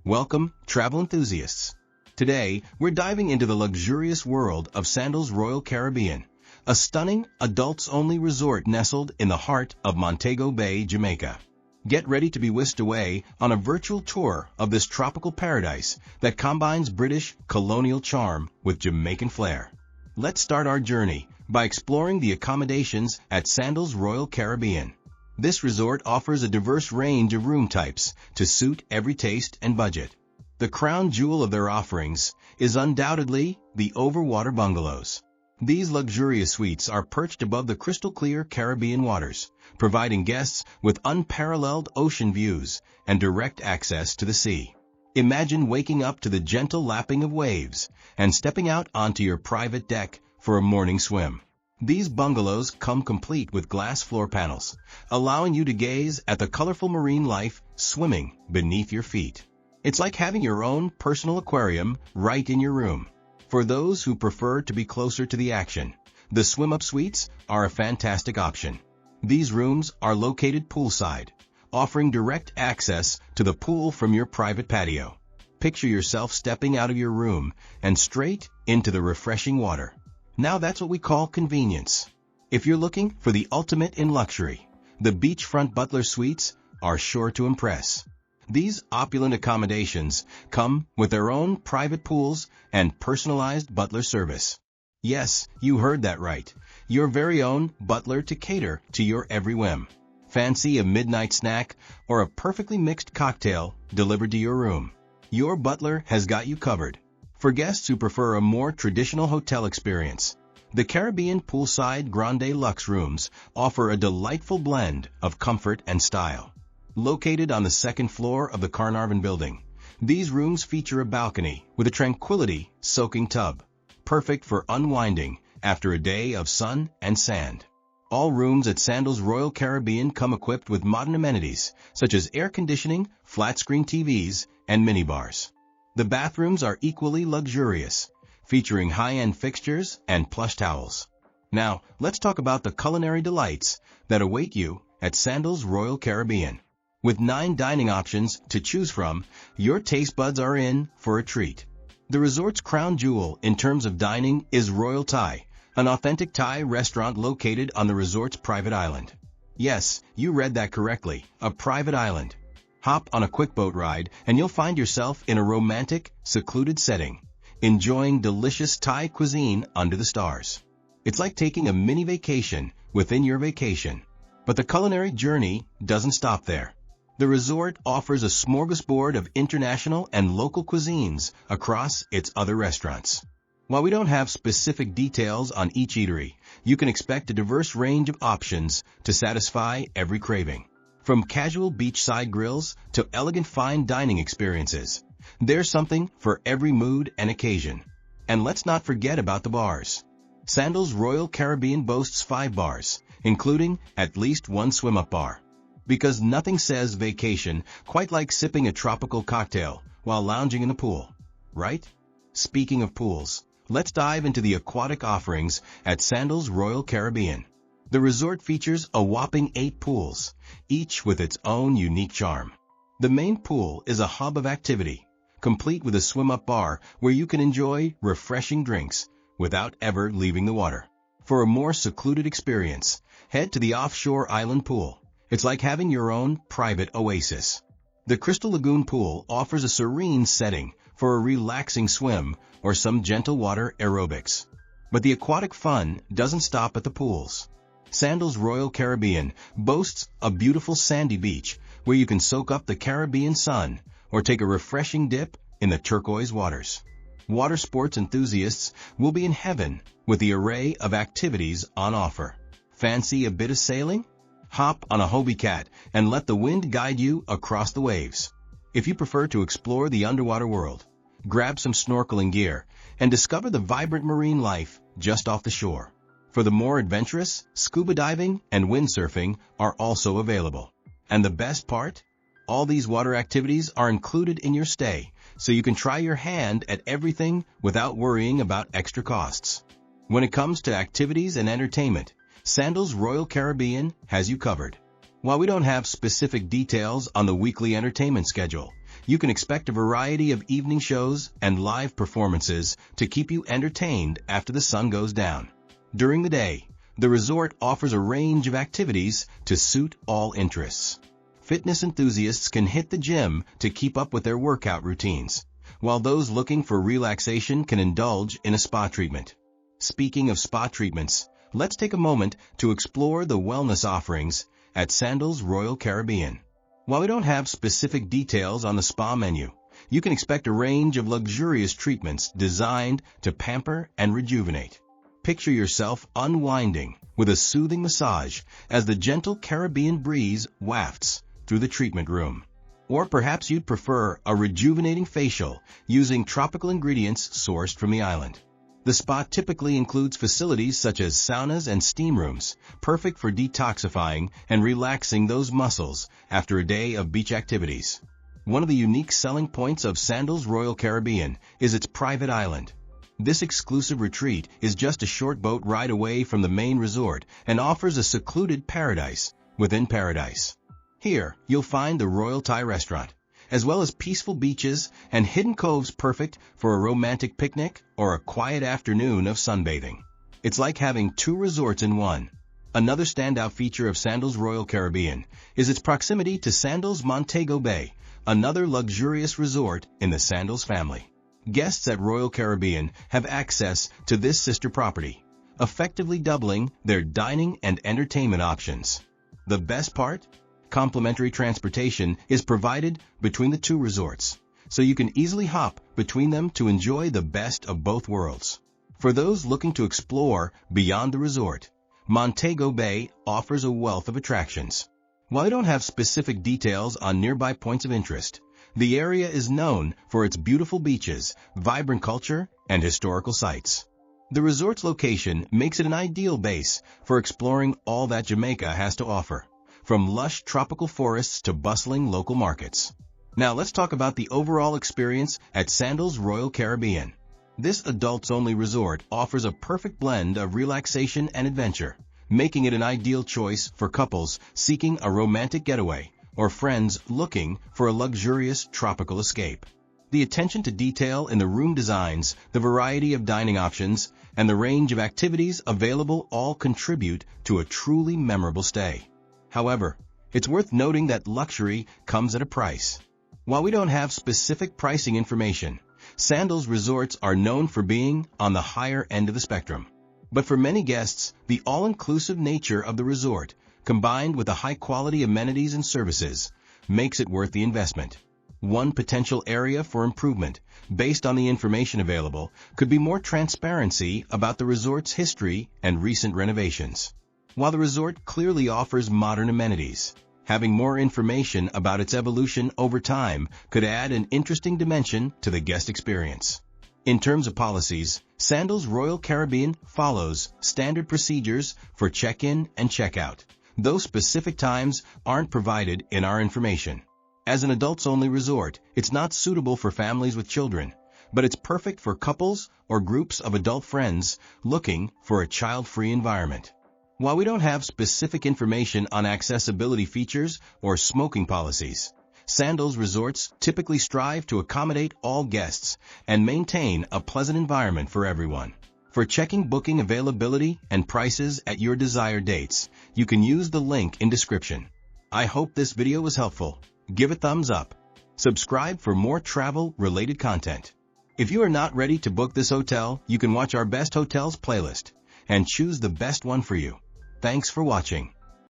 Welcome, travel enthusiasts. Today, we're diving into the luxurious world of Sandals Royal Caribbean, a stunning, adults-only resort nestled in the heart of Montego Bay, Jamaica. Get ready to be whisked away on a virtual tour of this tropical paradise that combines British colonial charm with Jamaican flair. Let's start our journey by exploring the accommodations at Sandals Royal Caribbean. This resort offers a diverse range of room types to suit every taste and budget. The crown jewel of their offerings is undoubtedly the overwater bungalows. These luxurious suites are perched above the crystal-clear Caribbean waters, providing guests with unparalleled ocean views and direct access to the sea. Imagine waking up to the gentle lapping of waves and stepping out onto your private deck for a morning swim. These bungalows come complete with glass floor panels, allowing you to gaze at the colorful marine life swimming beneath your feet. It's like having your own personal aquarium right in your room. For those who prefer to be closer to the action, the swim-up suites are a fantastic option. These rooms are located poolside, offering direct access to the pool from your private patio. Picture yourself stepping out of your room and straight into the refreshing water. Now that's what we call convenience. If you're looking for the ultimate in luxury, the beachfront butler suites are sure to impress. These opulent accommodations come with their own private pools and personalized butler service. Yes, you heard that right. Your very own butler to cater to your every whim. Fancy a midnight snack or a perfectly mixed cocktail delivered to your room? Your butler has got you covered. For guests who prefer a more traditional hotel experience, the Caribbean poolside Grande Luxe rooms offer a delightful blend of comfort and style. Located on the second floor of the Carnarvon building, these rooms feature a balcony with a tranquility-soaking tub, perfect for unwinding after a day of sun and sand. All rooms at Sandals Royal Caribbean come equipped with modern amenities such as air conditioning, flat-screen TVs, and minibars. The bathrooms are equally luxurious, featuring high-end fixtures and plush towels. Now, let's talk about the culinary delights that await you at Sandals Royal Caribbean. With 9 dining options to choose from, your taste buds are in for a treat. The resort's crown jewel in terms of dining is Royal Thai, an authentic Thai restaurant located on the resort's private island. Yes, you read that correctly, a private island. Hop on a quick boat ride and you'll find yourself in a romantic, secluded setting, enjoying delicious Thai cuisine under the stars. It's like taking a mini vacation within your vacation. But the culinary journey doesn't stop there. The resort offers a smorgasbord of international and local cuisines across its other restaurants. While we don't have specific details on each eatery, you can expect a diverse range of options to satisfy every craving. From casual beachside grills to elegant fine dining experiences, there's something for every mood and occasion. And let's not forget about the bars. Sandals Royal Caribbean boasts 5 bars, including at least 1 swim-up bar. Because nothing says vacation quite like sipping a tropical cocktail while lounging in the pool, right? Speaking of pools, let's dive into the aquatic offerings at Sandals Royal Caribbean. The resort features a whopping 8 pools, each with its own unique charm. The main pool is a hub of activity, complete with a swim-up bar where you can enjoy refreshing drinks without ever leaving the water. For a more secluded experience, head to the offshore island pool. It's like having your own private oasis. The Crystal Lagoon pool offers a serene setting for a relaxing swim or some gentle water aerobics. But the aquatic fun doesn't stop at the pools. Sandals Royal Caribbean boasts a beautiful sandy beach where you can soak up the Caribbean sun or take a refreshing dip in the turquoise waters. Water sports enthusiasts will be in heaven with the array of activities on offer. Fancy a bit of sailing? Hop on a Hobie Cat and let the wind guide you across the waves. If you prefer to explore the underwater world, grab some snorkeling gear and discover the vibrant marine life just off the shore. For the more adventurous, scuba diving and windsurfing are also available. And the best part? All these water activities are included in your stay, so you can try your hand at everything without worrying about extra costs. When it comes to activities and entertainment, Sandals Royal Caribbean has you covered. While we don't have specific details on the weekly entertainment schedule, You can expect a variety of evening shows and live performances to keep you entertained after the sun goes down. During the day, the resort offers a range of activities to suit all interests. Fitness enthusiasts can hit the gym to keep up with their workout routines, while those looking for relaxation can indulge in a spa treatment. Speaking of spa treatments, let's take a moment to explore the wellness offerings at Sandals Royal Caribbean. While we don't have specific details on the spa menu, you can expect a range of luxurious treatments designed to pamper and rejuvenate. Picture yourself unwinding with a soothing massage as the gentle Caribbean breeze wafts through the treatment room. Or perhaps you'd prefer a rejuvenating facial using tropical ingredients sourced from the island. The spa typically includes facilities such as saunas and steam rooms, perfect for detoxifying and relaxing those muscles after a day of beach activities. One of the unique selling points of Sandals Royal Caribbean is its private island. This exclusive retreat is just a short boat ride away from the main resort and offers a secluded paradise within paradise. Here, you'll find the Royal Thai restaurant, as well as peaceful beaches and hidden coves perfect for a romantic picnic or a quiet afternoon of sunbathing. It's like having two resorts in one. Another standout feature of Sandals Royal Caribbean is its proximity to Sandals Montego Bay, another luxurious resort in the Sandals family. Guests at Royal Caribbean have access to this sister property, effectively doubling their dining and entertainment options. The best part? Complimentary transportation is provided between the two resorts, so you can easily hop between them to enjoy the best of both worlds. For those looking to explore beyond the resort, Montego Bay offers a wealth of attractions. While I don't have specific details on nearby points of interest, the area is known for its beautiful beaches, vibrant culture, and historical sites. The resort's location makes it an ideal base for exploring all that Jamaica has to offer, from lush tropical forests to bustling local markets. Now let's talk about the overall experience at Sandals Royal Caribbean. This adults-only resort offers a perfect blend of relaxation and adventure, making it an ideal choice for couples seeking a romantic getaway or friends looking for a luxurious tropical escape. The attention to detail in the room designs, the variety of dining options, and the range of activities available all contribute to a truly memorable stay. However, it's worth noting that luxury comes at a price. While we don't have specific pricing information, Sandals resorts are known for being on the higher end of the spectrum. But for many guests, the all-inclusive nature of the resort, combined with the high-quality amenities and services, makes it worth the investment. One potential area for improvement, based on the information available, could be more transparency about the resort's history and recent renovations. While the resort clearly offers modern amenities, having more information about its evolution over time could add an interesting dimension to the guest experience. In terms of policies, Sandals Royal Caribbean follows standard procedures for check-in and check-out. Those specific times aren't provided in our information. As an adults-only resort, it's not suitable for families with children, but it's perfect for couples or groups of adult friends looking for a child-free environment. While we don't have specific information on accessibility features or smoking policies, Sandals resorts typically strive to accommodate all guests and maintain a pleasant environment for everyone. For checking booking availability and prices at your desired dates, you can use the link in description. I hope this video was helpful. Give it a thumbs up. Subscribe for more travel-related content. If you are not ready to book this hotel, you can watch our Best Hotels playlist and choose the best one for you. Thanks for watching.